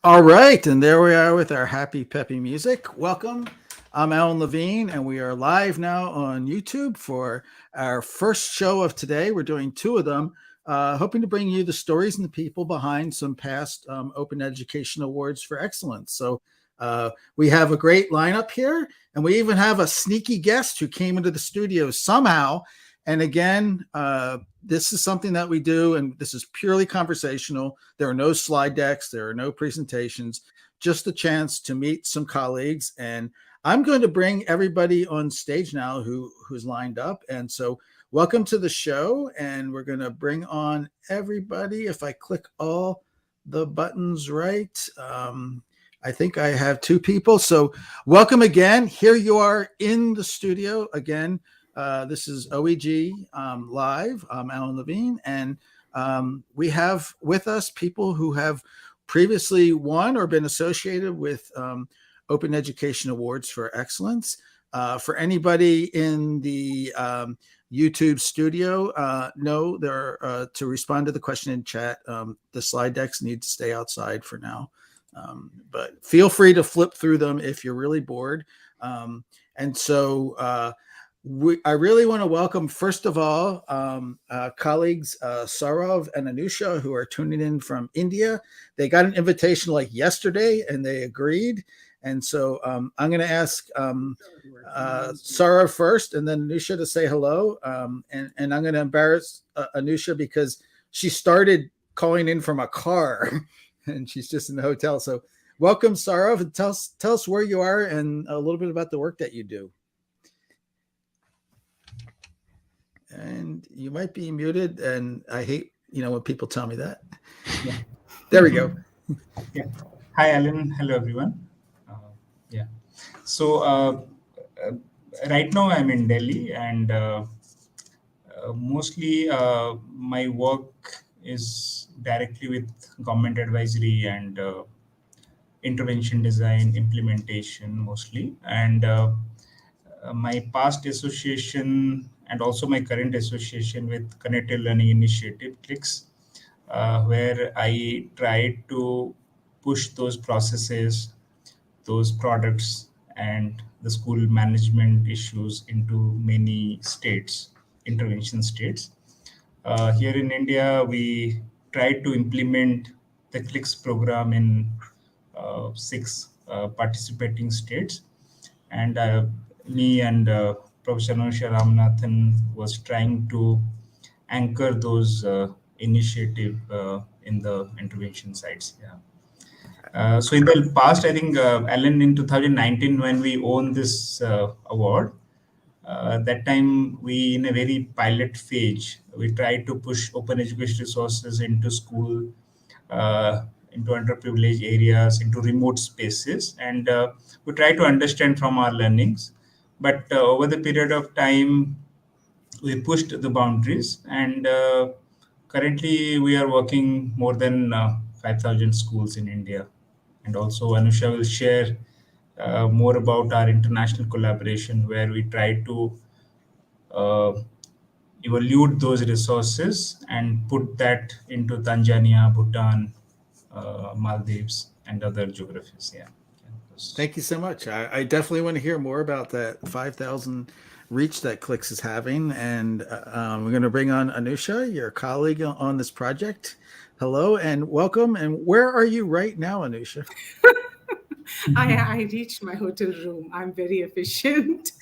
All right, and there we are with our happy, peppy music. Welcome. I'm Alan Levine, and we are live now on YouTube for our first show of today. We're doing two of them, hoping to bring you the stories and the people behind some past Open Education Awards for Excellence. So we have a great lineup here, and we even have a sneaky guest who came into the studio somehow. And again, this is something that we do, and this is purely conversational. There are no slide decks. There are no presentations, just a chance to meet some colleagues. And I'm going to bring everybody on stage now who's lined up. And so welcome to the show. And we're going to bring on everybody. If I click all the buttons right, I think I have two people. So welcome again. Here you are in the studio again. This is OEG Live. I'm Alan Levine, and we have with us people who have previously won or been associated with Open Education Awards for Excellence. For anybody in the YouTube studio, no, to respond to the question in chat, the slide decks need to stay outside for now. But feel free to flip through them if you're really bored. And so I really want to welcome, first of all, colleagues Saurav and Anusha, who are tuning in from India. They got an invitation like yesterday, and they agreed. And so I'm going to ask Saurav first, and then Anusha to say hello. And I'm going to embarrass Anusha because she started calling in from a car, and she's just in the hotel. So welcome, Saurav, and tell us where you are and a little bit about the work that you do. And you might be muted, and I hate, when people tell me that. Yeah. There we go. Yeah. Hi, Alan. Hello, everyone. So right now I'm in Delhi, and mostly my work is directly with government advisory and intervention design implementation mostly. And my past association and also my current association with Connected Learning Initiative, CLIx, where I try to push those processes, those products, and the school management issues into many states, intervention states. Here in India, we try to implement the CLIx program in 6 participating states. And me and Professor Anusha Ramanathan was trying to anchor those initiative in the intervention sites. Yeah. So in the past, I think, Alan, in 2019, when we won this award, that time we, in a very pilot phase, we tried to push open education resources into school, into underprivileged areas, into remote spaces, and we try to understand from our learnings. But over the period of time, we pushed the boundaries, and currently we are working more than 5,000 schools in India. And also Anusha will share more about our international collaboration, where we try to evaluate those resources and put that into Tanzania, Bhutan, Maldives, and other geographies. Yeah. Thank you so much. I definitely want to hear more about that 5,000 reach that CLIx is having. And we're going to bring on Anusha, your colleague on this project. Hello and welcome. And where are you right now, Anusha? I reached my hotel room. I'm very efficient.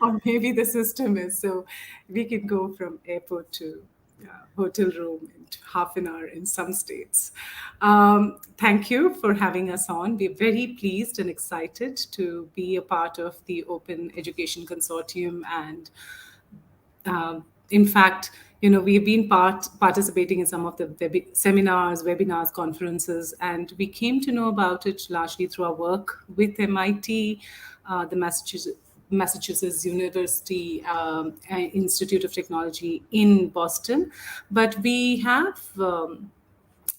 Or maybe the system is. So we can go from airport to hotel room in half an hour in some states. Thank you for having us on. We're very pleased and excited to be a part of the Open Education Consortium. And in fact, we've been participating in some of the seminars, webinars, conferences, and we came to know about it largely through our work with MIT, the Massachusetts University Institute of Technology in Boston. But we have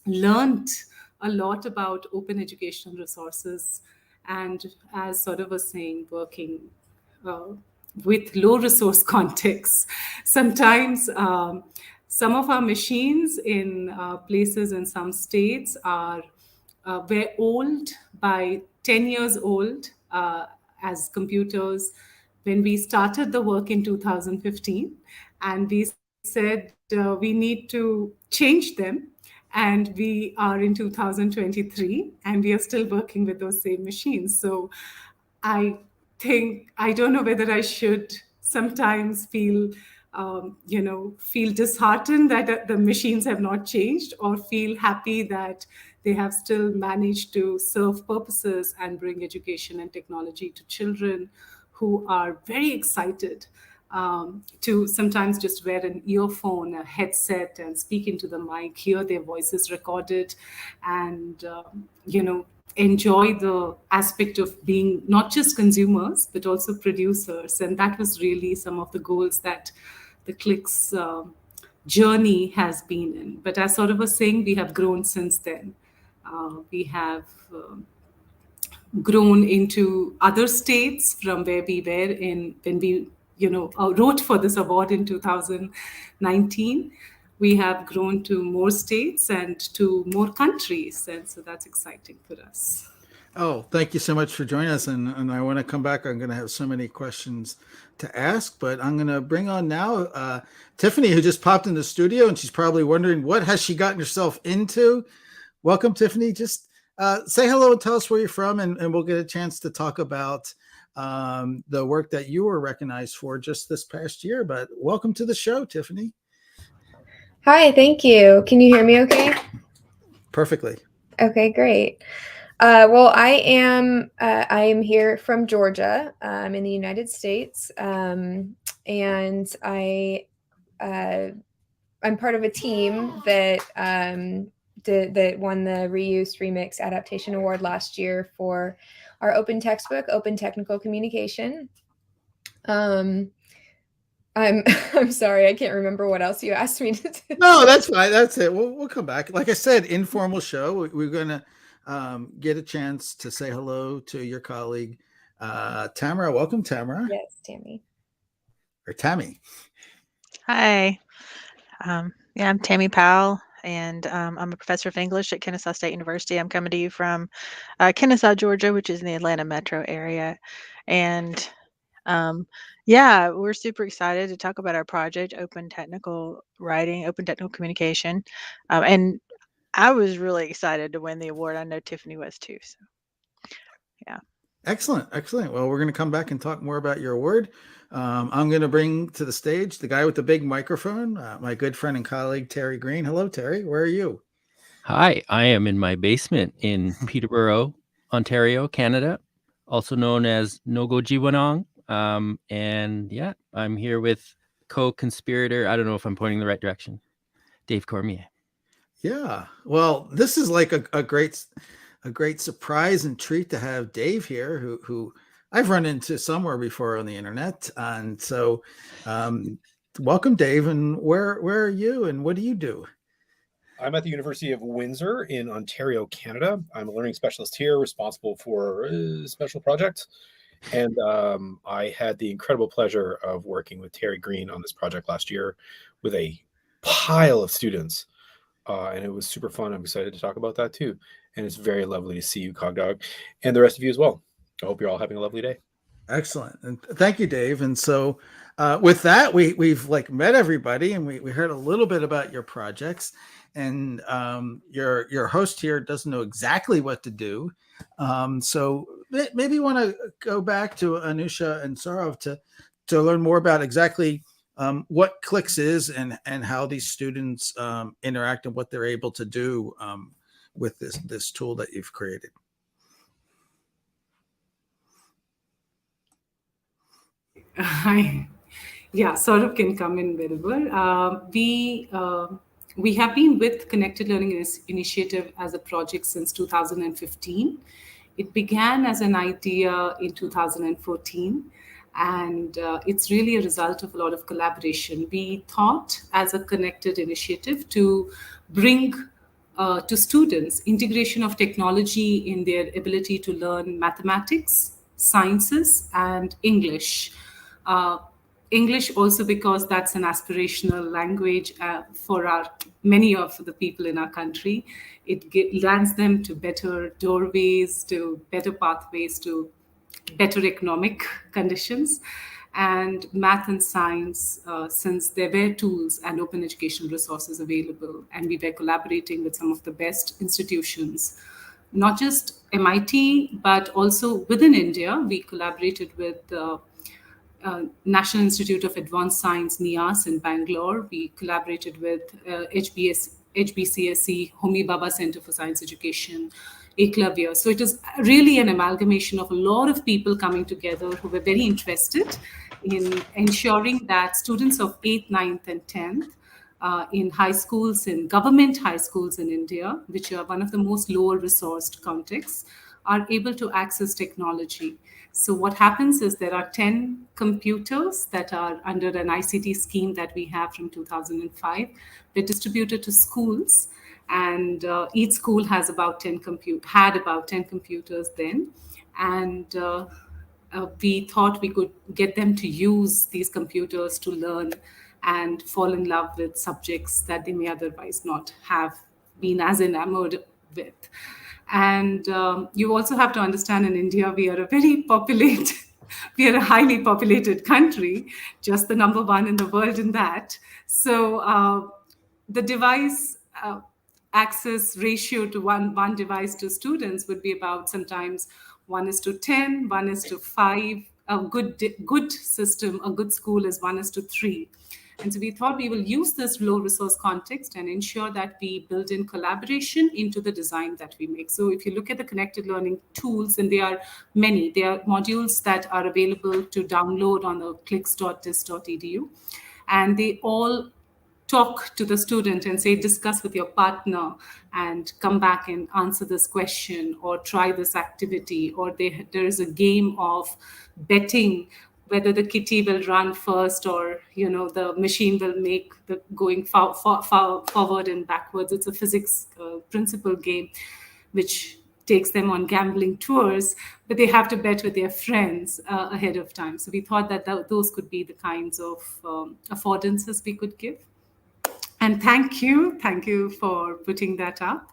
learned a lot about open educational resources, and as Saurav was saying, working with low resource contexts. Sometimes some of our machines in places in some states are we're old by 10 years old as computers when we started the work in 2015, and we said we need to change them. And we are in 2023, and we are still working with those same machines. So I I don't know whether I should sometimes feel disheartened that the machines have not changed, or feel happy that they have still managed to serve purposes and bring education and technology to children who are very excited to sometimes just wear an earphone, a headset, and speak into the mic, hear their voices recorded, and enjoy the aspect of being not just consumers but also producers. And that was really some of the goals that the CLIx journey has been in. But as Saurav was saying, we have grown since then. We have grown into other states from where we were in when we wrote for this award in 2019. We have grown to more states and to more countries, and so that's exciting for us. Oh, thank you so much for joining us. And I want to come back. I'm going to have so many questions to ask, but I'm going to bring on now Tiffani, who just popped in the studio, and she's probably wondering, what has she gotten herself into? Welcome, Tiffani. Just say hello and tell us where you're from, and we'll get a chance to talk about the work that you were recognized for just this past year. But welcome to the show, Tiffani. Hi, thank you. Can you hear me okay? Perfectly. Okay, great. Well, I am here from Georgia, in the United States, and I'm part of a team that that won the Reuse Remix Adaptation Award last year for our open textbook, Open Technical Communication. I'm sorry, I can't remember what else you asked me to do. No, that's fine. That's it. We'll come back. Like I said, informal show. We're going to get a chance to say hello to your colleague, Tamara. Welcome, Tamara. Yes, Tammy. Or Tammy. Hi. I'm Tammy Powell, and I'm a professor of English at Kennesaw State University. I'm coming to you from Kennesaw, Georgia, which is in the Atlanta metro area. And we're super excited to talk about our project, Open Technical Writing, Open Technical Communication. And I was really excited to win the award. I know Tiffani was too. So, yeah. Excellent. Well, we're going to come back and talk more about your award. I'm going to bring to the stage the guy with the big microphone, my good friend and colleague, Terry Greene. Hello, Terry. Where are you? Hi, I am in my basement in Peterborough, Ontario, Canada, also known as Nogo-Jiwanong. And yeah, I'm here with co-conspirator. I don't know if I'm pointing the right direction. Dave Cormier. Yeah. Well, this is like a great surprise and treat to have Dave here, who I've run into somewhere before on the internet. And so welcome, Dave. And where are you and what do you do? I'm at the University of Windsor in Ontario, Canada. I'm a learning specialist here, responsible for a special project. And I had the incredible pleasure of working with Terry Greene on this project last year with a pile of students. And it was super fun. I'm excited to talk about that too. And it's very lovely to see you, Cogdog, and the rest of you as well. I hope you're all having a lovely day. Excellent. And thank you, Dave. And so with that, we've like met everybody, and we heard a little bit about your projects. And your host here doesn't know exactly what to do. So maybe you want to go back to Anusha and Saurav to learn more about exactly what CLIx is and how these students interact and what they're able to do with this tool that you've created. Hi. Yeah, Saurav can come in wherever. We have been with Connected Learning Initiative as a project since 2015. It began as an idea in 2014, and it's really a result of a lot of collaboration. We thought as a connected initiative to bring to students integration of technology in their ability to learn mathematics, sciences, and English. English also because that's an aspirational language for many of the people in our country. It lands them to better doorways, to better pathways, to better economic conditions. And math and science, since there were tools and open educational resources available, and we were collaborating with some of the best institutions, not just MIT, but also within India. We collaborated with National Institute of Advanced Science, NIAS, in Bangalore. We collaborated with HBCSE, Homi Bhabha Center for Science Education, Eklavya. So it is really an amalgamation of a lot of people coming together who were very interested in ensuring that students of 8th, 9th, and 10th in high schools, in government high schools in India, which are one of the most lower resourced contexts, are able to access technology. So what happens is there are 10 computers that are under an ICT scheme that we have from 2005. They're distributed to schools, and each school has about 10 had about 10 computers then. And we thought we could get them to use these computers to learn and fall in love with subjects that they may otherwise not have been as enamored with. And you also have to understand, in India, we are a very populated, we are a highly populated country, just the number one in the world in that. So the device access ratio to one device to students would be about sometimes 1:10, 1:5. A good system, a good school is 1:3. And so we thought we will use this low resource context and ensure that we build in collaboration into the design that we make. So if you look at the connected learning tools, and there are many, there are modules that are available to download on the clix.tis.edu, and they all talk to the student and say, discuss with your partner and come back and answer this question or try this activity, or there is a game of betting whether the kitty will run first or the machine will make the going forward and backwards. It's a physics principle game which takes them on gambling tours, but they have to bet with their friends ahead of time. So we thought that those could be the kinds of affordances we could give. And thank you for putting that up.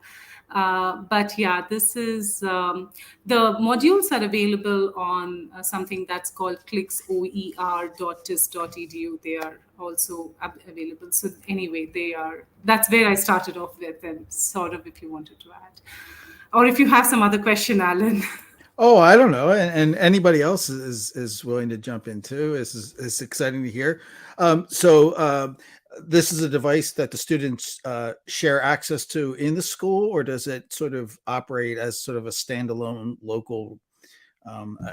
But yeah, this is, the modules are available on something that's called CLIx oer.tis.edu. They are also available. So anyway, that's where I started off with, and Saurav, if you wanted to add. Or if you have some other question, Alan. Oh, I don't know. And anybody else is willing to jump in too. It's exciting to hear. This is a device that the students share access to in the school, or does it sort of operate as sort of a standalone local?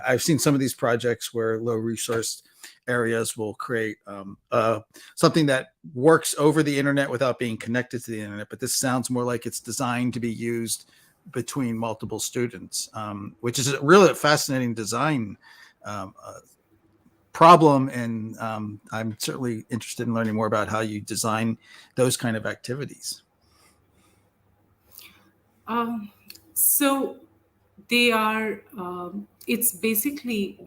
I've seen some of these projects where low resource areas will create something that works over the internet without being connected to the internet. But this sounds more like it's designed to be used between multiple students, which is really a fascinating design problem, and I'm certainly interested in learning more about how you design those kind of activities. So they are, it's basically,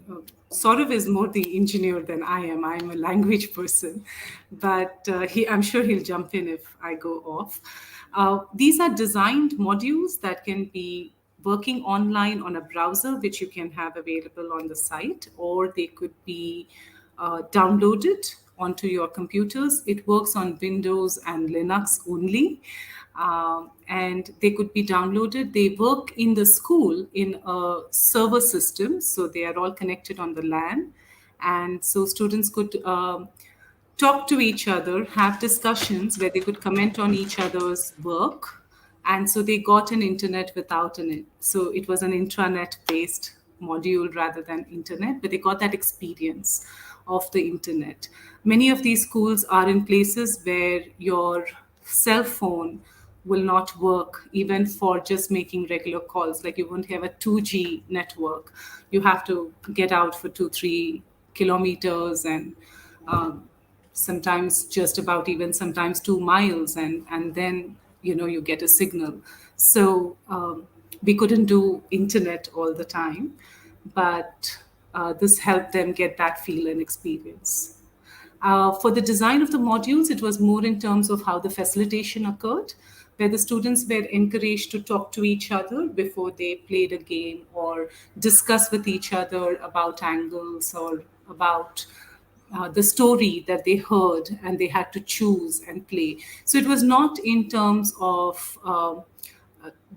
Saurav is more the engineer than I am. I'm a language person, but I'm sure he'll jump in if I go off. These are designed modules that can be working online on a browser, which you can have available on the site, or they could be downloaded onto your computers. It works on Windows and Linux only, and they could be downloaded. They work in the school in a server system, so they are all connected on the LAN, and so students could talk to each other, have discussions where they could comment on each other's work. And so they got an internet without so it was an intranet-based module rather than internet, but they got that experience of the internet. Many of these schools are in places where your cell phone will not work, even for just making regular calls. Like you won't have a 2G network. You have to get out for 2-3 kilometers and sometimes just about even sometimes 2 miles, and then you get a signal. So we couldn't do internet all the time, but this helped them get that feel and experience. For the design of the modules, it was more in terms of how the facilitation occurred, where the students were encouraged to talk to each other before they played a game or discuss with each other about angles or about the story that they heard, and they had to choose and play. So it was not in terms of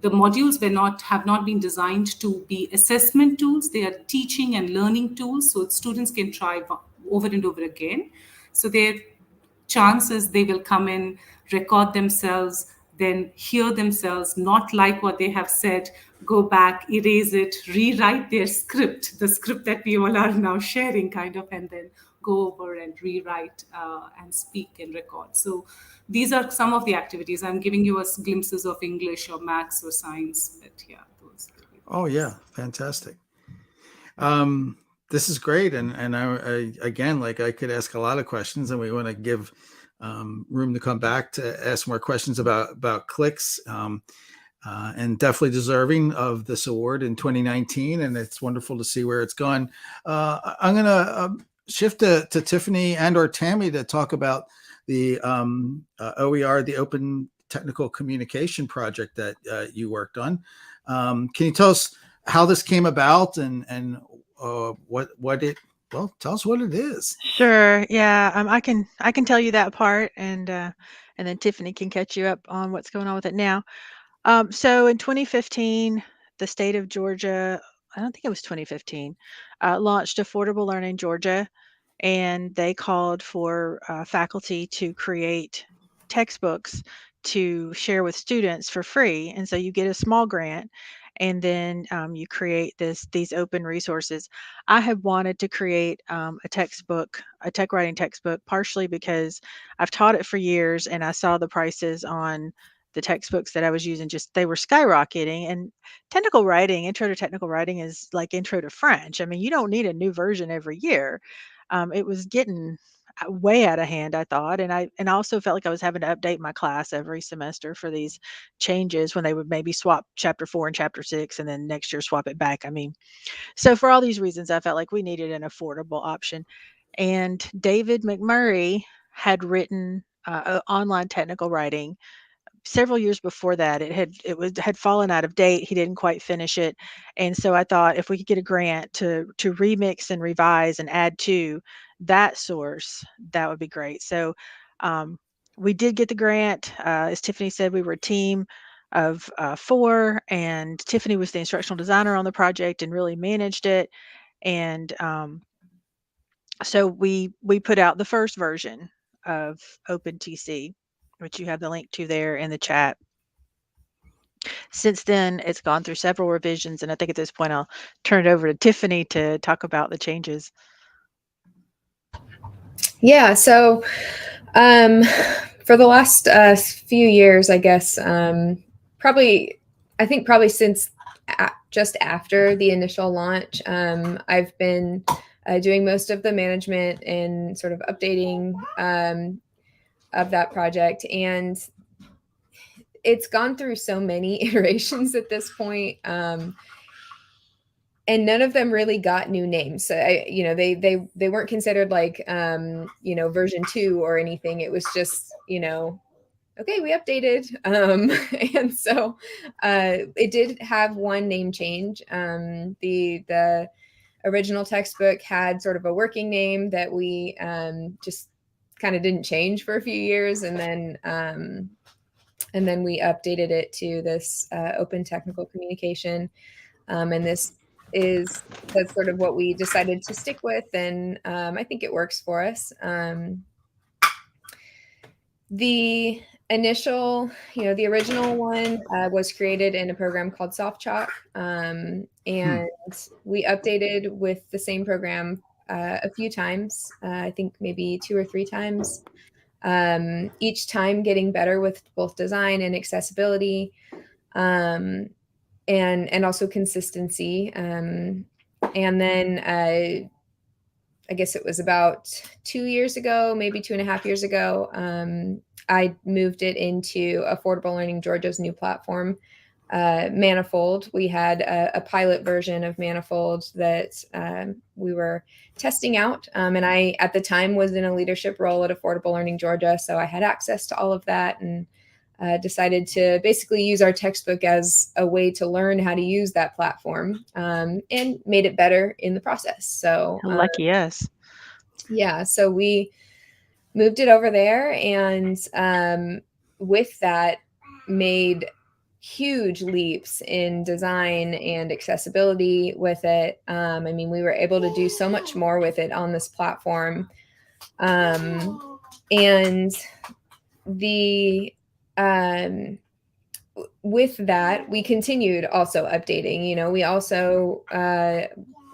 the modules have not been designed to be assessment tools. They are teaching and learning tools, so students can try over and over again. So their chances they will come in, record themselves, then hear themselves, not like what they have said, go back, erase it, rewrite their script, the script that we all are now sharing kind of, and then go over and rewrite and speak and record. So these are some of the activities. I'm giving you glimpses of English or maths or science, but yeah, those. Oh yeah, fantastic. This is great, and I again, like, I could ask a lot of questions, and we want to give room to come back to ask more questions about CLIx, and definitely deserving of this award in 2019. And it's wonderful to see where it's gone. I'm going to shift to Tiffani and or Tammy to talk about the OER, the Open Technical Communication project that you worked on. Can you tell us how this came about and what it, well, tell us what it is. Sure. Yeah. I can tell you that part, and then Tiffani can catch you up on what's going on with it now. So in 2015, the state of Georgia, I don't think it was 2015, launched Affordable Learning Georgia, and they called for faculty to create textbooks to share with students for free. And so you get a small grant, and then you create these open resources. I have wanted to create a textbook, a tech writing textbook, partially because I've taught it for years, and I saw the prices on the textbooks that I was using, they were skyrocketing. And technical writing, intro to technical writing, is like intro to French. I mean, you don't need a new version every year. It was getting way out of hand, I thought. And I also felt like I was having to update my class every semester for these changes, when they would maybe swap chapter 4 and chapter 6 and then next year swap it back. I mean, so for all these reasons, I felt like we needed an affordable option. And David McMurray had written online technical writing several years before that. It had fallen out of date. He didn't quite finish it. And so I thought, if we could get a grant to remix and revise and add to that source, that would be great. So we did get the grant. As Tiffani said, we were a team of 4, and Tiffani was the instructional designer on the project and really managed it. And so we put out the first version of OpenTC, which you have the link to there in the chat. Since then, it's gone through several revisions, and I think at this point I'll turn it over to Tiffani to talk about the changes. Yeah, so for the last few years, I guess, probably since just after the initial launch, I've been doing most of the management and sort of updating of that project. And it's gone through so many iterations at this point. And none of them really got new names. So they weren't considered like, version 2 or anything. It was just, okay, we updated. And so it did have one name change. The original textbook had sort of a working name that we just kind of didn't change for a few years. And then we updated it to this open technical communication. And that's sort of what we decided to stick with. And I think it works for us. The initial, the original one was created in a program called SoftChalk. And we updated with the same program a few times, I think maybe 2 or 3 times. Each time getting better with both design and accessibility, and also consistency. And then I guess it was about 2 years ago, maybe 2.5 years ago, I moved it into Affordable Learning Georgia's new platform, Manifold. We had a pilot version of Manifold that we were testing out. And I, at the time, was in a leadership role at Affordable Learning Georgia. So I had access to all of that and decided to basically use our textbook as a way to learn how to use that platform, and made it better in the process. So Lucky us. yeah, so we moved it over there, and with that made huge leaps in design and accessibility with it. I mean, we were able to do so much more with it on this platform. And the with that, we continued also updating. You know, we also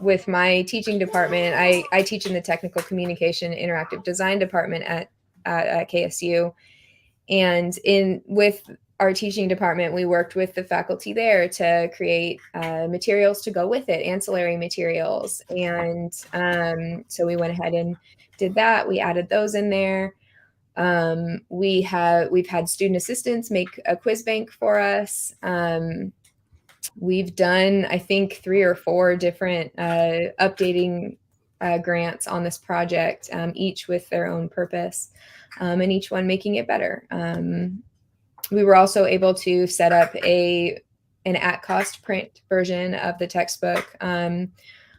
with my teaching department, I teach in the technical communication interactive design department at KSU, and with our teaching department, we worked with the faculty there to create materials to go with it, ancillary materials. And so we went ahead and did that. We added those in there. We've had student assistants make a quiz bank for us. We've done, I think, 3 or 4 different updating grants on this project, each with their own purpose, and each one making it better. We were also able to set up an at-cost print version of the textbook,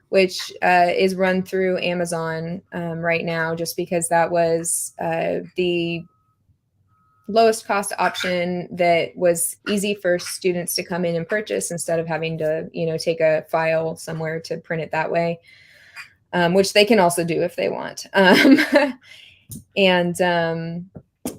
which is run through Amazon right now, just because that was the lowest cost option that was easy for students to come in and purchase instead of having to, you know, take a file somewhere to print it that way, which they can also do if they want.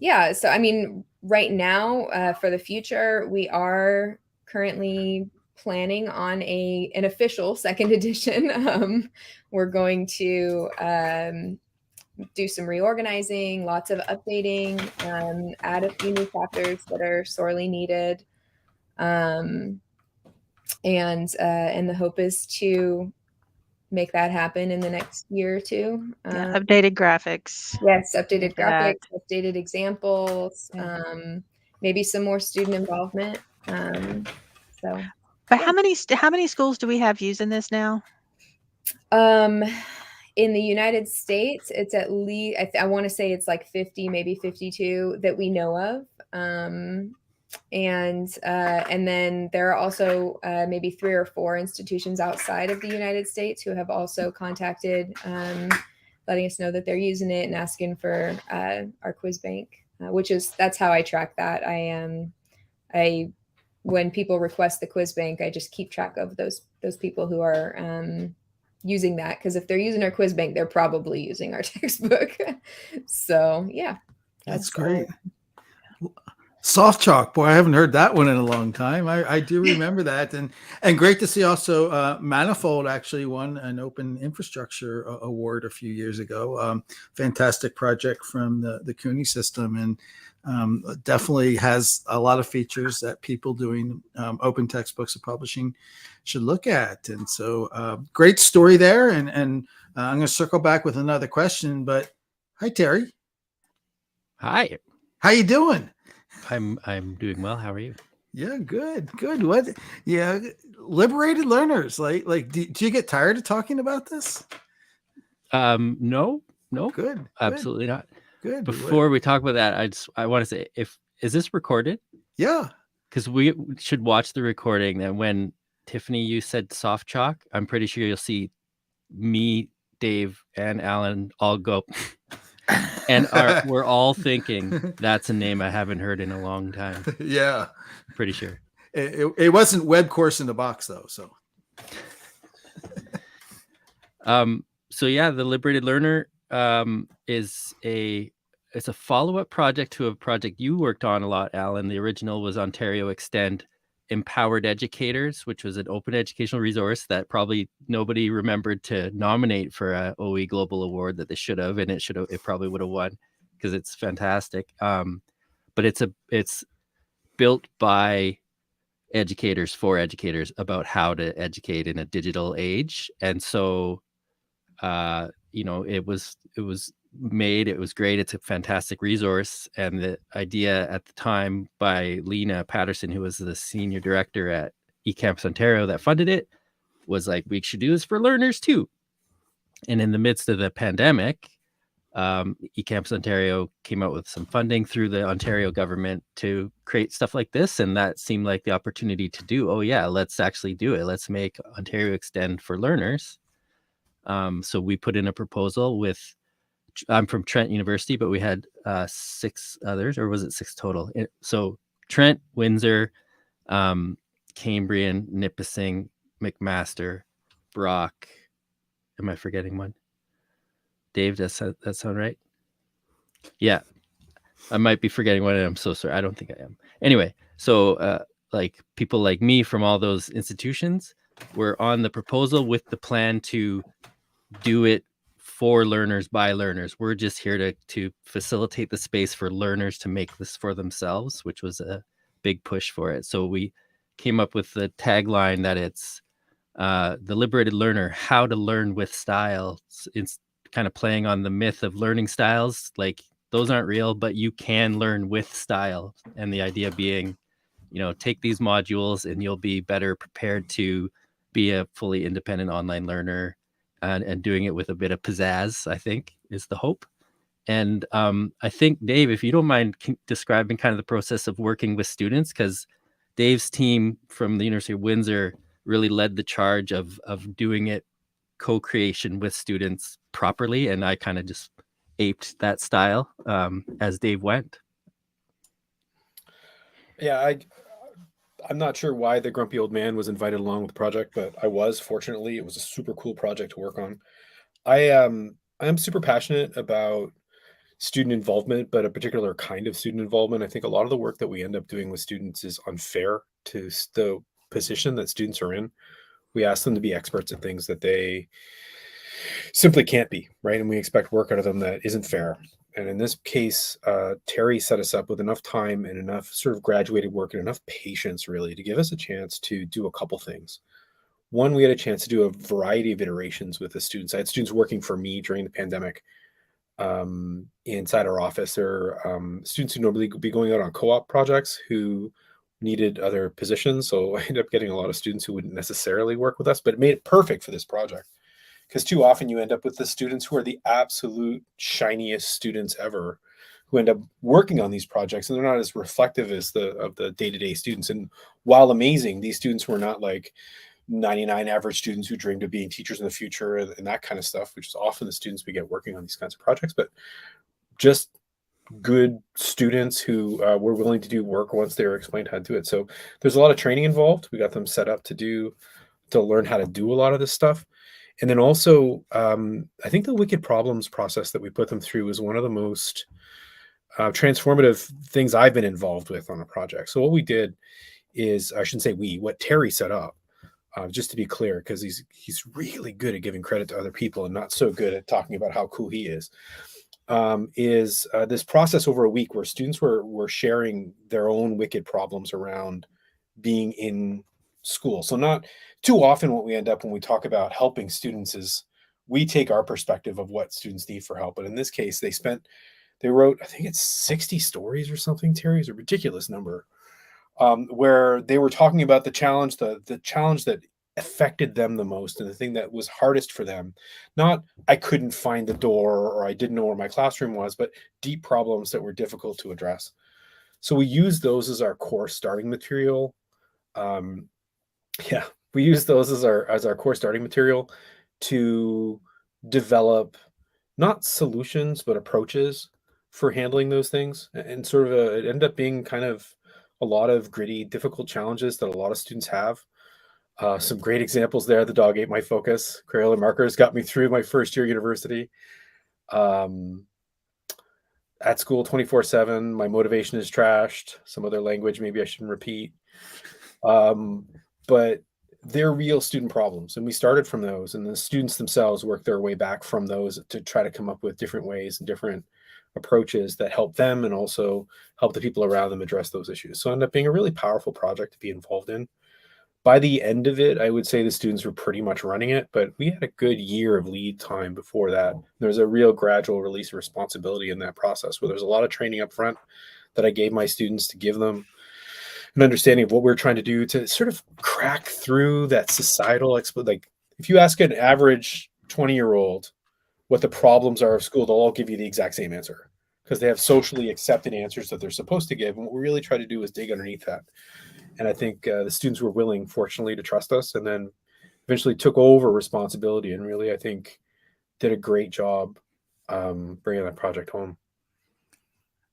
Yeah, so I mean, right now, for the future, we are currently planning on an official second edition. We're going to do some reorganizing, lots of updating, add a few new chapters that are sorely needed. And the hope is to make that happen in the next year or 2. Yeah, updated graphics. Yes, updated graphics, updated examples, maybe some more student involvement. So, but how many schools do we have using this now? In the United States, it's at least, I want to say it's like 50, maybe 52 that we know of. And then there are also maybe 3 or 4 institutions outside of the United States who have also contacted, letting us know that they're using it and asking for our quiz bank, that's how I track that. When people request the quiz bank, I just keep track of those people who are using that, because if they're using our quiz bank, they're probably using our textbook. So yeah, that's great. Soft chalk, boy, I haven't heard that one in a long time. I do remember that, and great to see also Manifold actually won an Open Infrastructure Award a few years ago. Fantastic project from the CUNY system, and definitely has a lot of features that people doing open textbooks and publishing should look at. And so great story there. And I'm going to circle back with another question, but hi, Terry. Hi. How you doing? I'm doing well. How are you? Yeah, good. What? Yeah, liberated learners. Like, do you get tired of talking about this? No. Good. Absolutely not. Good. Before we talk about that, I want to say, is this recorded? Yeah. Because we should watch the recording. And when Tiffani, you said soft chalk, I'm pretty sure you'll see me, Dave, and Alan all go. And we're all thinking that's a name I haven't heard in a long time. Yeah. Pretty sure. It wasn't web course in the box though. So. So yeah, the Liberated Learner is a follow-up project to a project you worked on a lot, Alan. The original was Ontario Extend Empowered Educators, which was an open educational resource that probably nobody remembered to nominate for a OE Global Award that they should have, and it probably would have won because it's fantastic. But it's built by educators for educators about how to educate in a digital age. And so it was made. It was great. It's a fantastic resource. And the idea at the time by Lena Patterson, who was the senior director at eCampus Ontario that funded it, was like, we should do this for learners too. And in the midst of the pandemic, eCampus Ontario came out with some funding through the Ontario government to create stuff like this. And that seemed like the opportunity to do, oh yeah, let's actually do it. Let's make Ontario Extend for learners. So we put in a proposal with, I'm from Trent University, but we had 6 others, or was it 6 total? So Trent, Windsor, Cambrian, Nipissing, McMaster, Brock. Am I forgetting one? Dave, does that sound right? Yeah, I might be forgetting one, and I'm so sorry. I don't think I am. Anyway, so like people like me from all those institutions were on the proposal with the plan to do it for learners by learners. We're just here to facilitate the space for learners to make this for themselves, which was a big push for it. So we came up with the tagline that it's the liberated learner, how to learn with style. It's kind of playing on the myth of learning styles. Like, those aren't real, but you can learn with style. And the idea being, you know, take these modules and you'll be better prepared to be a fully independent online learner, and doing it with a bit of pizzazz, I think, is the hope. And I think, Dave, if you don't mind describing kind of the process of working with students, because Dave's team from the University of Windsor really led the charge of doing it co-creation with students properly. And I kind of just aped that style as Dave went. Yeah, I'm not sure why the grumpy old man was invited along with the project, but I was. Fortunately, it was a super cool project to work on. I am super passionate about student involvement, but a particular kind of student involvement. I think a lot of the work that we end up doing with students is unfair to the position that students are in. We ask them to be experts at things that they simply can't be, right? And we expect work out of them that isn't fair. And in this case, Terry set us up with enough time and enough sort of graduated work and enough patience, really, to give us a chance to do a couple things. One, we had a chance to do a variety of iterations with the students. I had students working for me during the pandemic inside our office. There are students who normally would be going out on co-op projects who needed other positions. So I ended up getting a lot of students who wouldn't necessarily work with us, but it made it perfect for this project. Because too often you end up with the students who are the absolute shiniest students ever, who end up working on these projects, and they're not as reflective as the day-to-day students. And while amazing, these students were not like 99 average students who dreamed of being teachers in the future and that kind of stuff, which is often the students we get working on these kinds of projects, but just good students who were willing to do work once they were explained how to do it. So there's a lot of training involved. We got them set up to learn how to do a lot of this stuff. And then also, I think the Wicked Problems process that we put them through is one of the most transformative things I've been involved with on a project. So what we did is, I shouldn't say what Terry set up, just to be clear, because he's really good at giving credit to other people and not so good at talking about how cool he is this process over a week where students were sharing their own wicked problems around being in school. So not too often what we end up when we talk about helping students is we take our perspective of what students need for help. But in this case, they wrote, I think it's 60 stories or something, Terry, is a ridiculous number, where they were talking about the challenge that affected them the most and the thing that was hardest for them. Not I couldn't find the door or I didn't know where my classroom was, but deep problems that were difficult to address. So we use those as our core starting material. We use those as our core starting material to develop not solutions, but approaches for handling those things. And sort of it ended up being kind of a lot of gritty, difficult challenges that a lot of students have. Some great examples there. The dog ate my focus. Crayola markers got me through my first year university. At school 24/7, my motivation is trashed. Some other language maybe I shouldn't repeat. But they're real student problems. And we started from those, and the students themselves worked their way back from those to try to come up with different ways and different approaches that help them and also help the people around them address those issues. So it ended up being a really powerful project to be involved in. By the end of it, I would say the students were pretty much running it, but we had a good year of lead time before that. There's a real gradual release of responsibility in that process where there's a lot of training up front that I gave my students to give them an understanding of what we're trying to do to sort of crack through that societal like if you ask an average 20-year-old what the problems are of school, they'll all give you the exact same answer because they have socially accepted answers that they're supposed to give. And what we really try to do is dig underneath that. And I think the students were willing, fortunately, to trust us, and then eventually took over responsibility and really, I think, did a great job bringing that project home.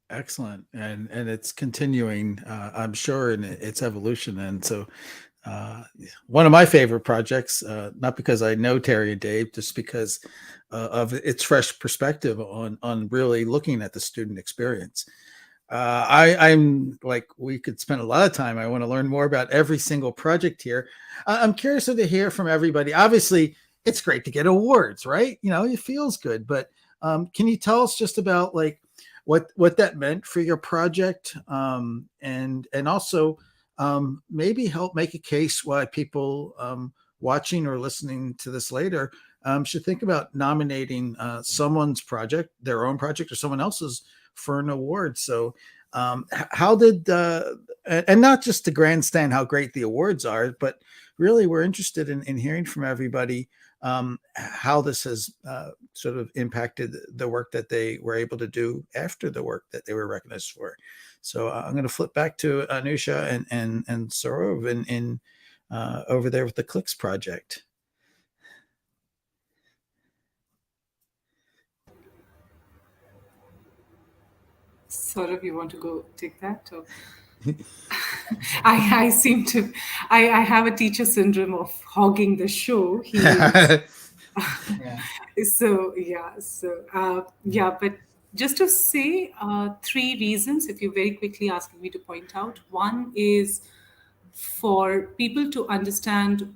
Excellent. And it's continuing, I'm sure, in its evolution. And so one of my favorite projects, not because I know Terry and Dave, just because of its fresh perspective on really looking at the student experience. I'm like, we could spend a lot of time. I want to learn more about every single project here. I'm curious to hear from everybody. Obviously, it's great to get awards, right? You know, it feels good. But can you tell us just about like what that meant for your project, and also maybe help make a case why people watching or listening to this later should think about nominating someone's project, their own project, or someone else's for an award. So how did and not just to grandstand how great the awards are, but really we're interested in hearing from everybody how this has sort of impacted the work that they were able to do after the work that they were recognized for. So I'm going to flip back to Anusha and Saurav in over there with the CLIx project. Saurav, you want to go take that? Or? I seem to, I have a teacher syndrome of hogging the show. He but just to say 3 reasons, if you're very quickly asking me to point out. One is for people to understand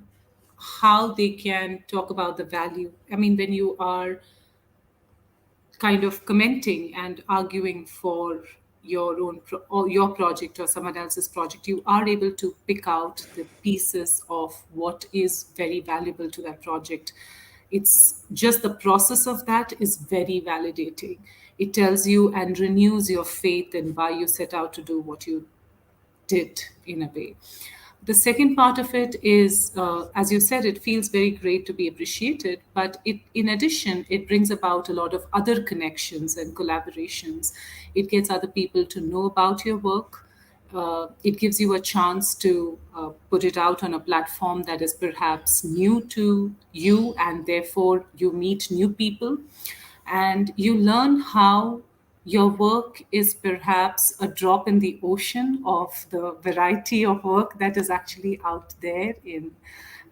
how they can talk about the value. I mean, when you are kind of commenting and arguing for your own or your project or someone else's project, you are able to pick out the pieces of what is very valuable to that project. It's just the process of that is very validating. It tells you and renews your faith in why you set out to do what you did in a way. The second part of it is, as you said, it feels very great to be appreciated, but in addition, it brings about a lot of other connections and collaborations. It gets other people to know about your work. It gives you a chance to put it out on a platform that is perhaps new to you, and therefore you meet new people. And you learn how your work is perhaps a drop in the ocean of the variety of work that is actually out there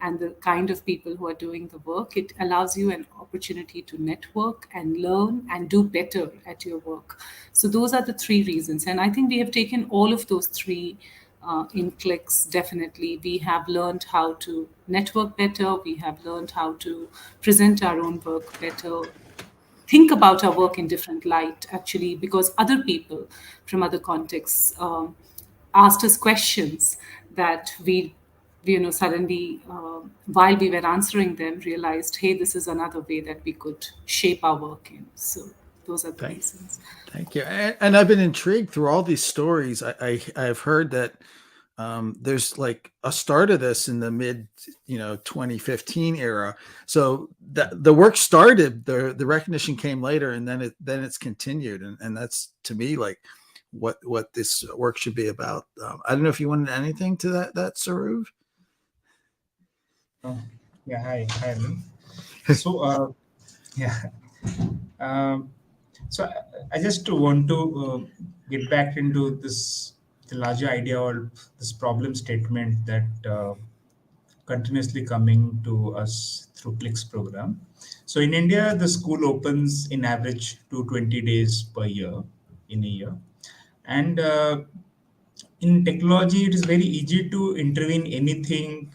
and the kind of people who are doing the work. It allows you an opportunity to network and learn and do better at your work. So those are the 3 reasons. And I think we have taken all of those 3 in CLIx, definitely. We have learned how to network better. We have learned how to present our own work better, think about our work in different light, actually, because other people from other contexts asked us questions that we suddenly, while we were answering them, realized, hey, this is another way that we could shape our work in. So those are the reasons. Thank you. And I've been intrigued through all these stories. I've heard that there's like a start of this in the mid 2015 era. So the work started, the recognition came later, and then it's continued, and that's to me like what this work should be about. I don't know if you wanted anything to that Saurav. Yeah, hi. So so I just want to get back into the larger idea or this problem statement that continuously coming to us through CLIx program. So in India, the school opens in average 220 days per year in a year. And in technology, it is very easy to intervene anything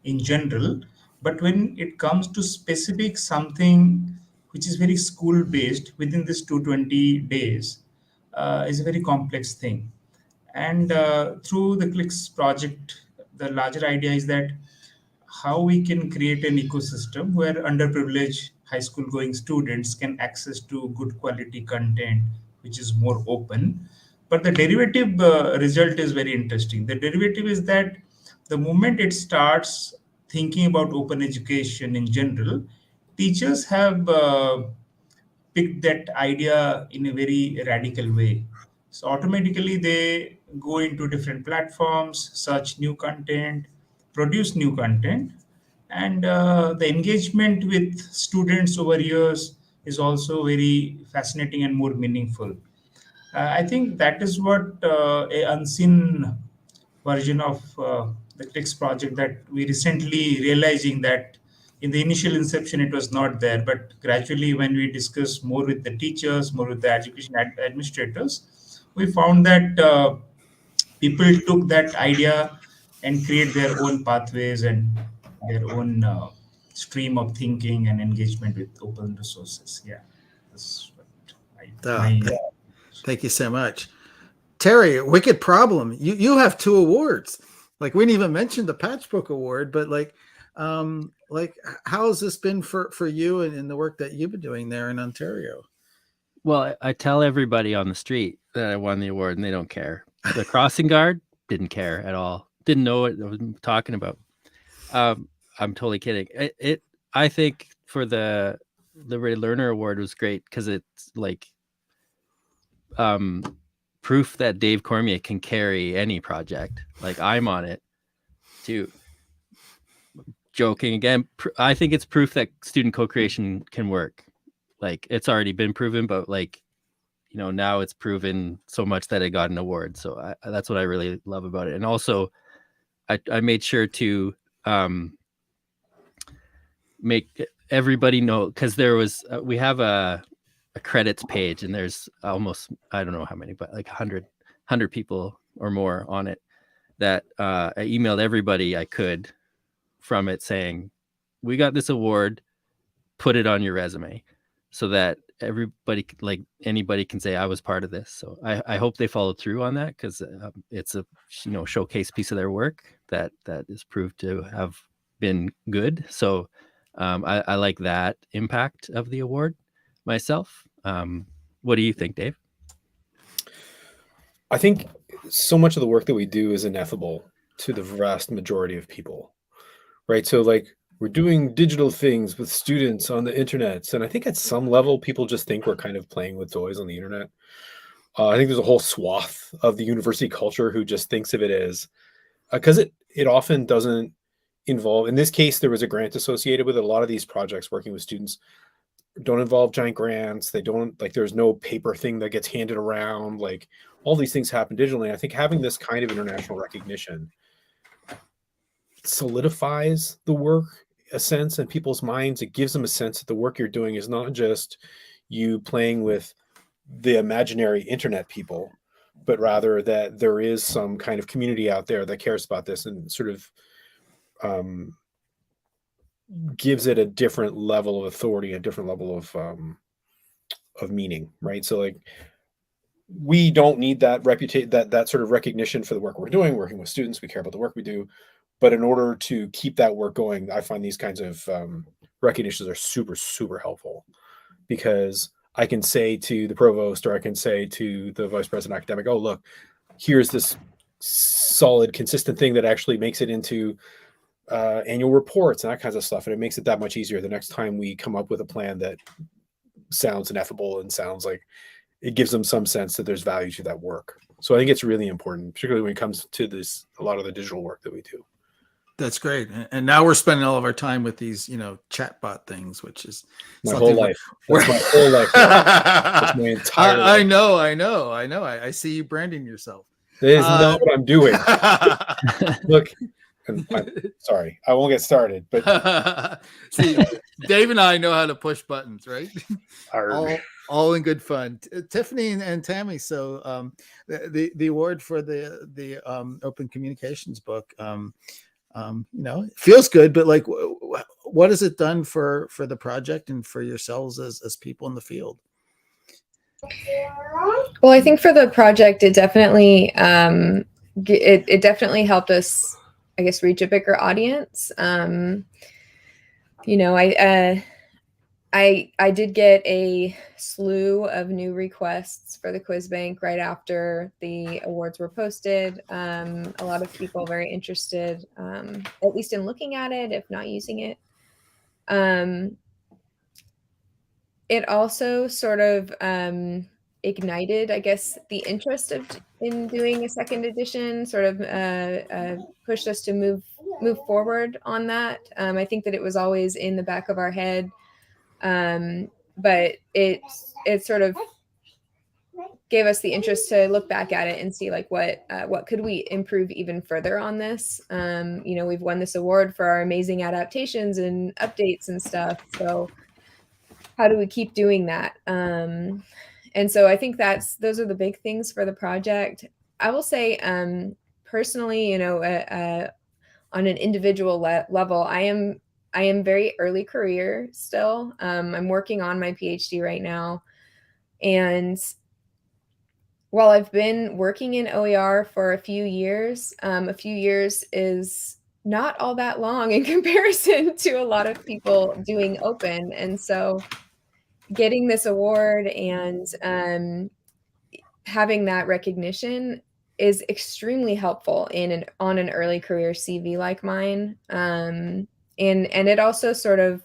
in general. But when it comes to specific something which is very school based within this 220 days is a very complex thing. And through the CLIx project, the larger idea is that how we can create an ecosystem where underprivileged high school going students can access to good quality content, which is more open. But the derivative result is very interesting. The derivative is that the moment it starts thinking about open education in general, teachers have picked that idea in a very radical way. So automatically they go into different platforms, search new content, produce new content, and the engagement with students over years is also very fascinating and more meaningful. I think that is what a unseen version of the CLIx project that we recently realizing that in the initial inception it was not there, but gradually when we discussed more with the teachers, more with the education administrators, we found that people took that idea and create their own pathways and their own stream of thinking and engagement with open resources. Yeah, that's what Thank you so much. Terry, wicked problem. You have 2 awards. Like, we didn't even mention the Patchbook Award, but like how has this been for you and in the work that you've been doing there in Ontario? Well, I tell everybody on the street that I won the award, and they don't care. The crossing guard didn't care at all. Didn't know what I was talking about. I'm totally kidding. I think for the Liberated Learner Award was great because it's like proof that Dave Cormier can carry any project. Like, I'm on it too. Joking again. I think it's proof that student co-creation can work. Like, it's already been proven, but like, you know, now it's proven so much that it got an award. So that's what I really love about it. And also I made sure to make everybody know, because there was we have a credits page, and there's almost, I don't know how many, but like 100 people or more on it, that I emailed everybody I could from it saying, we got this award, put it on your resume, so that everybody, like anybody, can say I was part of this. So I hope they followed through on that, because it's a showcase piece of their work that is proved to have been good. So I like that impact of the award myself. What do you think, Dave? I think so much of the work that we do is ineffable to the vast majority of people, right? So like, we're doing digital things with students on the internet. And I think at some level, people just think we're kind of playing with toys on the internet. I think there's a whole swath of the university culture who just thinks of it as, because it often doesn't involve, in this case, there was a grant associated with it. A lot of these projects working with students don't involve giant grants. They don't, like, there's no paper thing that gets handed around. Like, all these things happen digitally. I think having this kind of international recognition solidifies the work a sense in people's minds. It gives them a sense that the work you're doing is not just you playing with the imaginary internet people, but rather that there is some kind of community out there that cares about this, and sort of gives it a different level of authority, a different level of meaning, right? So like, we don't need that that sort of recognition for the work we're doing, working with students. We care about the work we do. But in order to keep that work going, I find these kinds of recognitions are super, super helpful, because I can say to the provost, or I can say to the vice president academic, oh, look, here's this solid, consistent thing that actually makes it into annual reports and that kinds of stuff. And it makes it that much easier the next time we come up with a plan that sounds ineffable and sounds like it gives them some sense that there's value to that work. So I think it's really important, particularly when it comes to this, a lot of the digital work that we do. That's great. And now we're spending all of our time with these, chatbot things, which is my whole life. That's my whole life. That's my entire life. I know. I see you branding yourself. That is not what I'm doing. Look, I'm sorry, I won't get started. But see, Dave and I know how to push buttons, right? All in good fun. Tiffani and Tammy. So the award for the open communications book. It feels good, but like, what has it done for the project and for yourselves as people in the field? Well, I think for the project, it definitely it definitely helped us I guess, reach a bigger audience. You know, I did get a slew of new requests for the quiz bank right after the awards were posted. A lot of people very interested, at least in looking at it, if not using it. It also sort of ignited, I guess, the interest in doing a second edition. Sort of pushed us to move forward on that. I think that it was always in the back of our head. But it sort of gave us the interest to look back at it and see like what could we improve even further on this. You know, we've won this award for our amazing adaptations and updates and stuff. So how do we keep doing that? And so I think those are the big things for the project. I will say, personally, you know, on an individual level, I am very early career still. I'm working on my PhD right now. And while I've been working in OER for a few years is not all that long in comparison to a lot of people doing open. And so getting this award and having that recognition is extremely helpful on an early career CV like mine. And it also sort of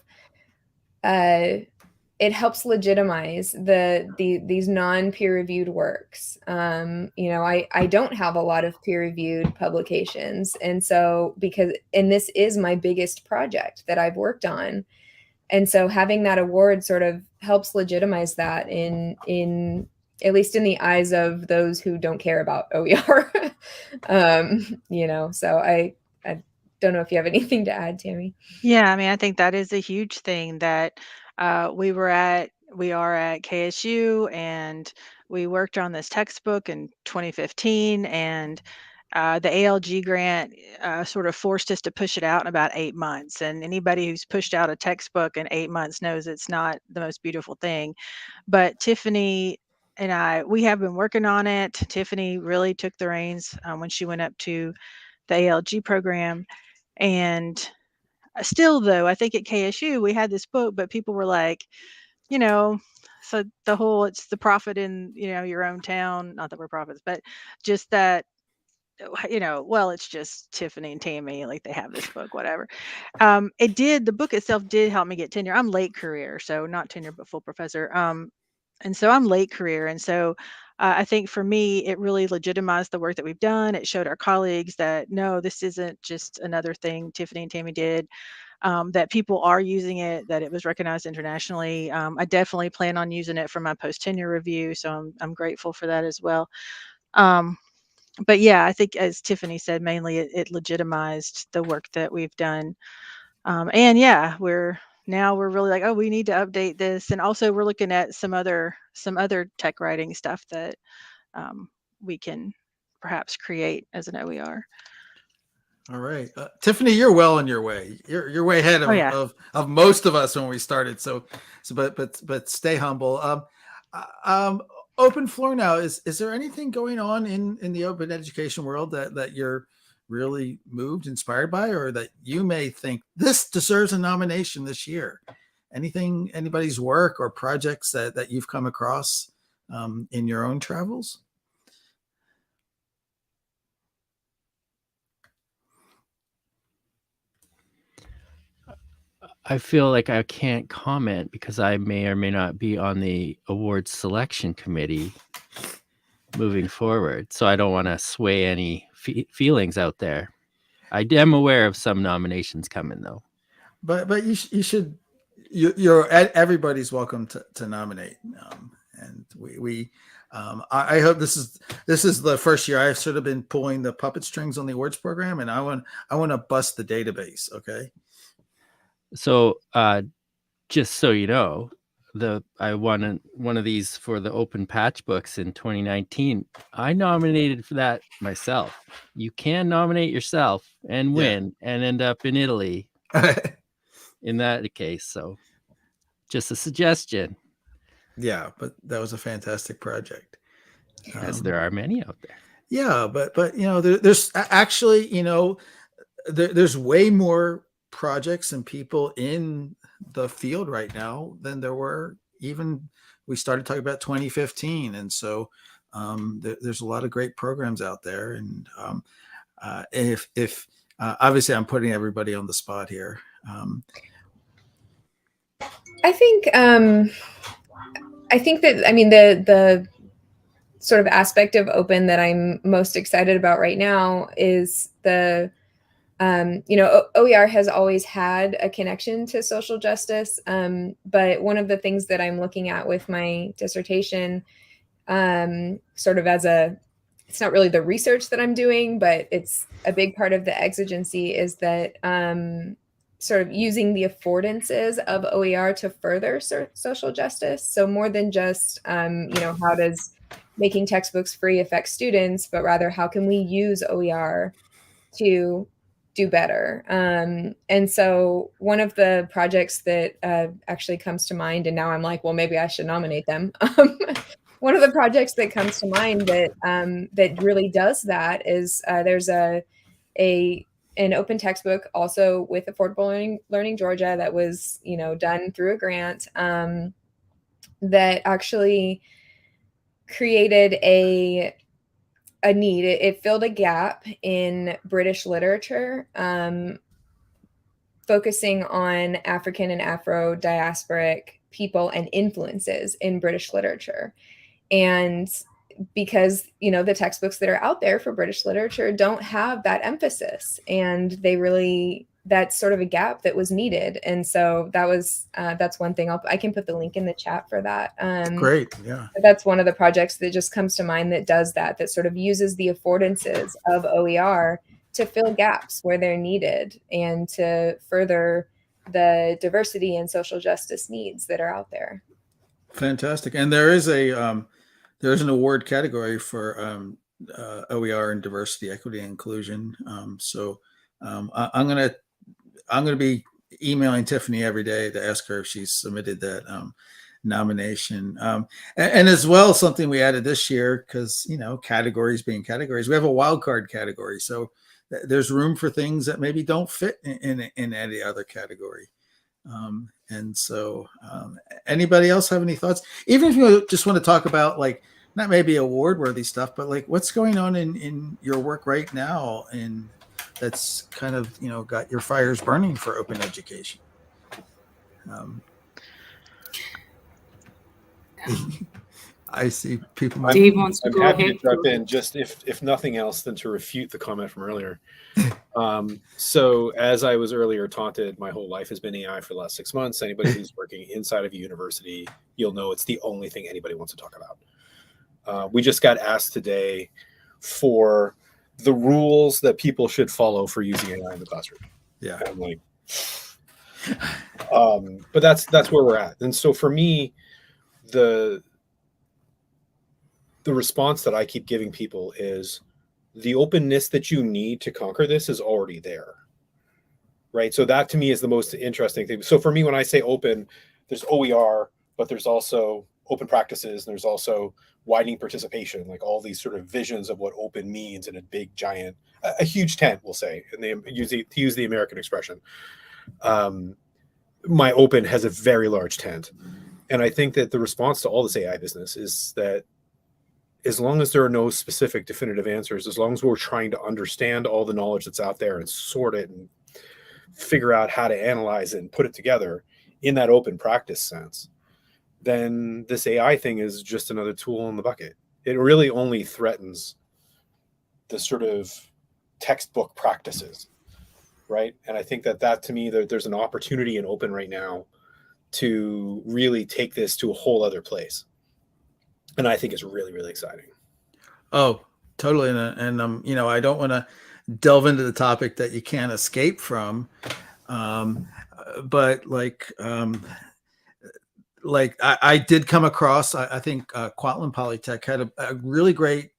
it helps legitimize these non-peer reviewed works. You know, I don't have a lot of peer reviewed publications, and so this is my biggest project that I've worked on, and so having that award sort of helps legitimize that in at least in the eyes of those who don't care about OER. You know, so I don't know if you have anything to add, Tammy. Yeah, I mean, I think that is a huge thing that we are at KSU, and we worked on this textbook in 2015, and the ALG grant sort of forced us to push it out in about 8 months. And anybody who's pushed out a textbook in 8 months knows it's not the most beautiful thing. But Tiffani and we have been working on it. Tiffani really took the reins when she went up to the ALG program. And still, though, I think at KSU, we had this book, but people were like, you know, so it's the prophet in, you know, your own town. Not that we're prophets, but just that, you know, well, it's just Tiffani and Tammy, like they have this book, whatever. The book itself did help me get tenure. I'm late career, so not tenure, but full professor. And so I'm late career. And so I think for me, it really legitimized the work that we've done. It showed our colleagues that, no, this isn't just another thing Tiffani and Tammy did, that people are using it, that it was recognized internationally. I definitely plan on using it for my post-tenure review. So I'm grateful for that as well. But yeah, I think as Tiffani said, mainly it legitimized the work that we've done. And yeah, we're really like, oh, we need to update this. And also we're looking at some other tech writing stuff that we can perhaps create as an OER. All right, Tiffani, you're well on your way. You're way ahead of most of us when we started. So but stay humble. Open floor now. Is there anything going on in the open education world that you're really moved, inspired by, or that you may think this deserves a nomination this year? Anybody's work or projects that you've come across in your own travels? I feel like I can't comment because I may or may not be on the awards selection committee moving forward. So I don't want to sway any feelings out there. I am aware of some nominations coming though. But you should. You're everybody's welcome to nominate, and I hope this is the first year I've sort of been pulling the puppet strings on the awards program, and I want to bust the database. Okay. So just so you know, I won one of these for the Open Patchbooks in 2019. I nominated for that myself. You can nominate yourself and win and end up in Italy in that case. So just a suggestion. Yeah, but that was a fantastic project. As there are many out there. Yeah, but you know, there's actually, you know, there's way more projects and people in the field right now than there were even we started talking about 2015. And so there's a lot of great programs out there. And if obviously I'm putting everybody on the spot here. I think that, I mean, the sort of aspect of open that I'm most excited about right now is the, OER has always had a connection to social justice. But one of the things that I'm looking at with my dissertation, sort of it's not really the research that I'm doing, but it's a big part of the exigency, is that sort of using the affordances of OER to further social justice. So more than just, how does making textbooks free affect students, but rather how can we use OER to do better? And so one of the projects that actually comes to mind, and now I'm like, well, maybe I should nominate them. One of the projects that comes to mind that really does that is there's an open textbook also with Affordable Learning Georgia that was done through a grant that actually created a need. It filled a gap in British literature, focusing on African and Afro-diasporic people and influences in British literature. And because, the textbooks that are out there for British literature don't have that emphasis, and that's sort of a gap that was needed. And so that's one thing. I can put the link in the chat for that. Great. Yeah. That's one of the projects that just comes to mind that does that sort of uses the affordances of OER to fill gaps where they're needed and to further the diversity and social justice needs that are out there. Fantastic. And there is an award category for OER and diversity, equity, and inclusion. So I'm going to be emailing Tiffani every day to ask her if she's submitted that nomination. And as well, something we added this year, because, categories being categories, we have a wild card category. So there's room for things that maybe don't fit in any other category. And so anybody else have any thoughts? Even if you just want to talk about, like, not maybe award-worthy stuff, but like what's going on in your work right now and that's kind of, got your fires burning for open education. I see people. Dave wants to I'm go happy ahead. to jump in, just if nothing else than to refute the comment from earlier. So as I was earlier taunted, my whole life has been AI for the last 6 months. Anybody who's working inside of a university, you'll know it's the only thing anybody wants to talk about. We just got asked today for the rules that people should follow for using AI in the classroom. Yeah. I'm like, but that's where we're at. And so for me, the response that I keep giving people is the openness that you need to conquer this is already there. Right. So that to me is the most interesting thing. So for me, when I say open, there's OER, but there's also open practices, and there's also widening participation, like all these sort of visions of what open means in a big, giant, a huge tent, we'll say, and they use the American expression. My open has a very large tent. And I think that the response to all this AI business is that as long as there are no specific definitive answers, as long as we're trying to understand all the knowledge that's out there and sort it and figure out how to analyze it and put it together in that open practice sense, then this AI thing is just another tool in the bucket. It really only threatens the sort of textbook practices, right? And I think that to me, there's an opportunity in open right now to really take this to a whole other place. And I think it's really, really exciting. Oh, totally. And I don't want to delve into the topic that you can't escape from. But I did come across, I think Kwantlen Polytech had a really great,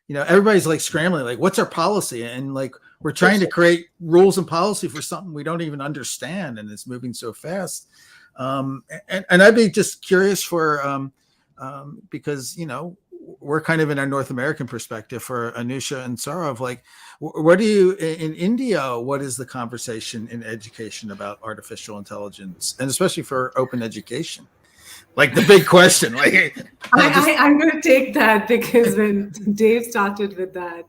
everybody's like scrambling, like, what's our policy? And like, we're trying to create rules and policy for something we don't even understand. And it's moving so fast. And I'd be just curious for, because, we're kind of in our North American perspective for Anusha and Saurav. Like, what do you in India? What is the conversation in education about artificial intelligence, and especially for open education? Like the big question. Like, I'm going to take that because when Dave started with that,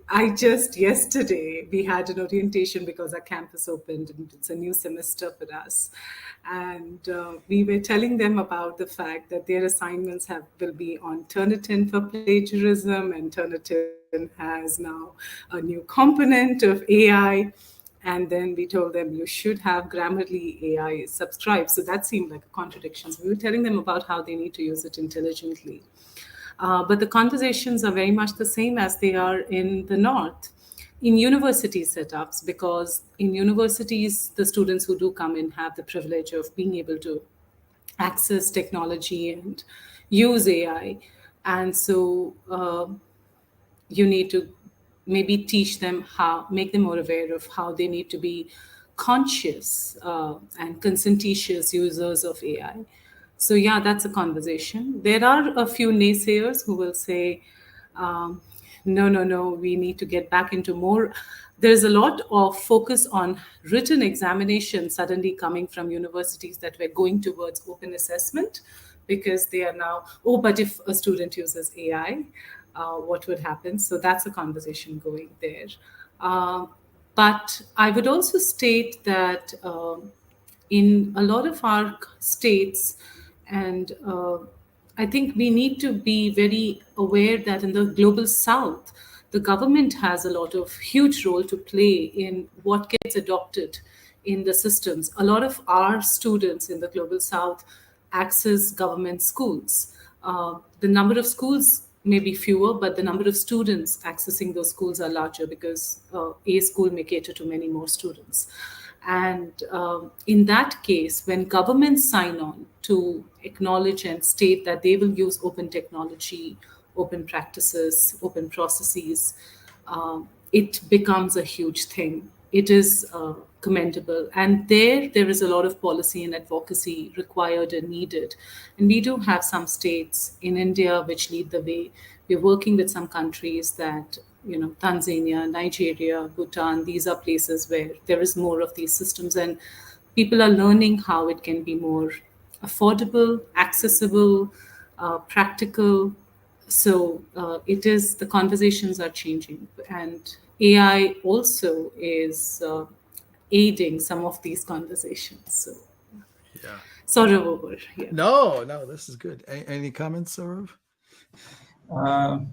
I just yesterday we had an orientation because our campus opened and it's a new semester for us, and we were telling them about the fact that their assignments will be on Turnitin for plagiarism, and Turnitin has now a new component of AI. And then we told them you should have Grammarly AI subscribed. So that seemed like a contradiction. So we were telling them about how they need to use it intelligently. But the conversations are very much the same as they are in the North, in university setups, because in universities, the students who do come in have the privilege of being able to access technology and use AI. And so you need to maybe teach them how, make them more aware of how they need to be conscious and conscientious users of AI. So yeah, that's a conversation. There are a few naysayers who will say, no, we need to get back into more. There's a lot of focus on written examination suddenly coming from universities that were going towards open assessment, because they are now, but if a student uses AI, what would happen? So that's a conversation going there. But I would also state that in a lot of our states, and I think we need to be very aware that in the global South, the government has a lot of huge role to play in what gets adopted in the systems. A lot of our students in the global South access government schools. The number of schools may be fewer, but the number of students accessing those schools are larger because a school may cater to many more students. And in that case, when governments sign on to acknowledge and state that they will use open technology, open practices, open processes, it becomes a huge thing. It is commendable. And there is a lot of policy and advocacy required and needed. And we do have some states in India which lead the way. We're working with some countries that, Tanzania, Nigeria, Bhutan, these are places where there is more of these systems, and people are learning how it can be more affordable, accessible, practical. So the conversations are changing, and AI also is aiding some of these conversations. So, yeah. Saurav over. Yeah. No, this is good. Any comments, Saurav?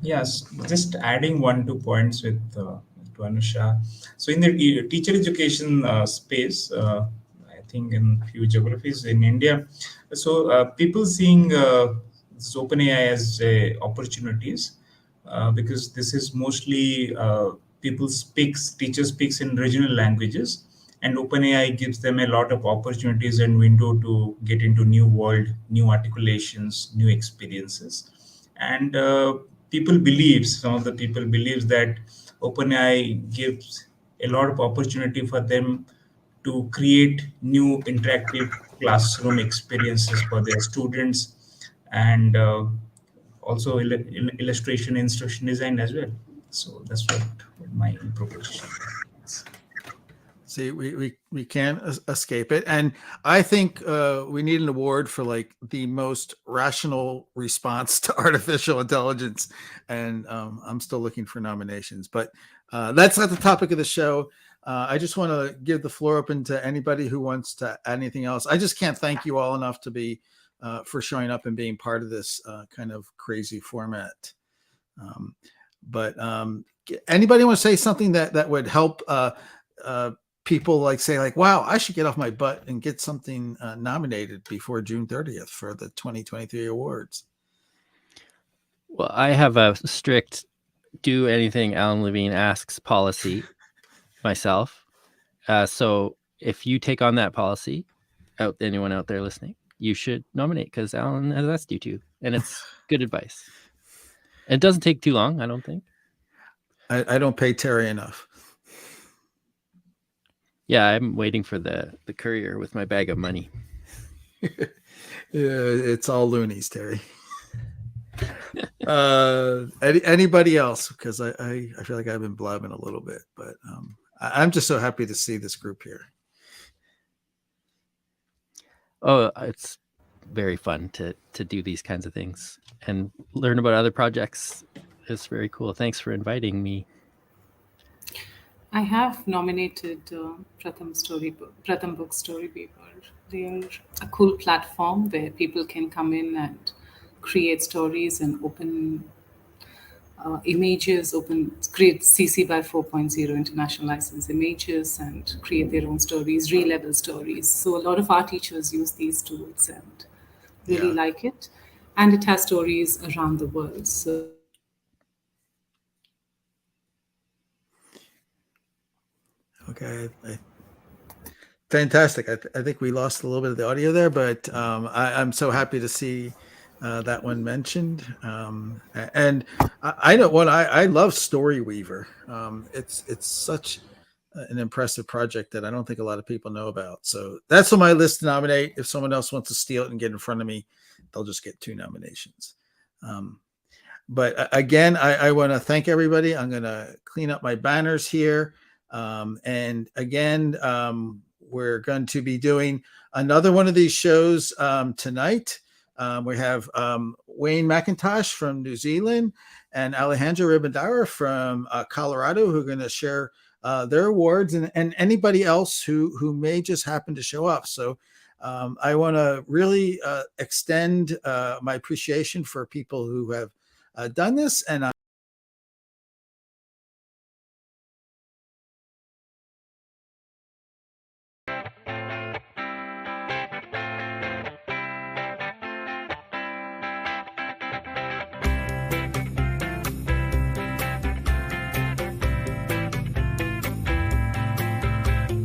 Yes, just adding 1-2 points to Anusha. So in the teacher education space, I think in few geographies in India, so people seeing this OpenAI as opportunities, because this is mostly teachers speaks in regional languages, and OpenAI gives them a lot of opportunities and window to get into new world, new articulations, new experiences. And some of the people believes that OpenAI gives a lot of opportunity for them to create new interactive classroom experiences for their students, and also illustration instruction design as well. So that's what my proposition is. See, we can't escape it. And I think we need an award for like the most rational response to artificial intelligence. And I'm still looking for nominations, but that's not the topic of the show. I just want to give the floor open to anybody who wants to add anything else. I just can't thank you all enough to be for showing up and being part of this kind of crazy format. But anybody want to say something that would help people like say like, wow, I should get off my butt and get something nominated before June 30th for the 2023 awards? Well, I have a strict do anything Alan Levine asks policy myself. So if you take on that policy, anyone out there listening, you should nominate because Alan has asked you to, and it's good advice. It doesn't take too long, I don't think. I don't pay Terry enough. Yeah, I'm waiting for the courier with my bag of money. It's all loonies, Terry. Anybody else? Because I feel like I've been blabbing a little bit, but I'm just so happy to see this group here. Oh, it's very fun to do these kinds of things and learn about other projects. It's very cool. Thanks for inviting me. I have nominated Pratham Book Story Paper. They are a cool platform where people can come in and create stories and open images, create CC by 4.0 international license images and create their own stories, re-level stories. So a lot of our teachers use these tools and really like it. And it has stories around the world. So Okay. Fantastic. I think we lost a little bit of the audio there, but I'm so happy to see that one mentioned. And I know what I love Storyweaver. It's such an impressive project that I don't think a lot of people know about. So that's on my list to nominate. If someone else wants to steal it and get in front of me, they'll just get 2 nominations. But again, I want to thank everybody. I'm going to clean up my banners here. And again, we're going to be doing another one of these shows tonight. We have Wayne McIntosh from New Zealand and Alejandro Ribadeau from Colorado, who are going to share their awards, and anybody else who may just happen to show up. So I want to really extend my appreciation for people who have done this, and